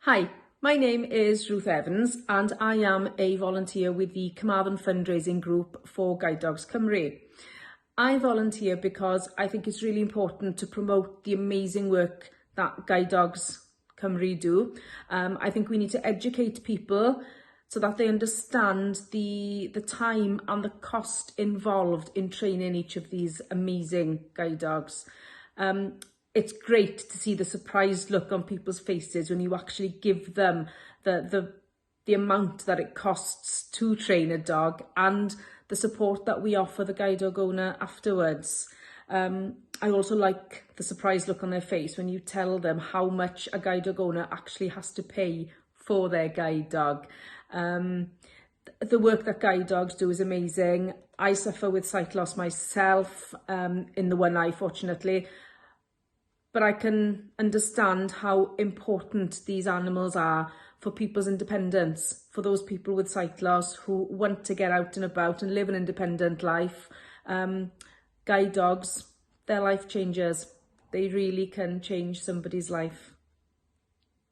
Hi, my name is Ruth Evans and I am a volunteer with the Carmarthen Fundraising Group for Guide Dogs Cymru. I volunteer because I think it's really important to promote the amazing work that Guide Dogs Cymru do. I think we need to educate people so that they understand the time and the cost involved in training each of these amazing guide dogs. It's great to see the surprised look on people's faces when you actually give them the amount that it costs to train a dog and the support that we offer the guide dog owner afterwards. I also like the surprised look on their face when you tell them how much a guide dog owner actually has to pay for their guide dog. The work that guide dogs do is amazing. I suffer with sight loss myself, in the one eye, fortunately. But I can understand how important these animals are for people's independence, for those people with sight loss who want to get out and about and live an independent life. Guide dogs, they're life changers. They really can change somebody's life.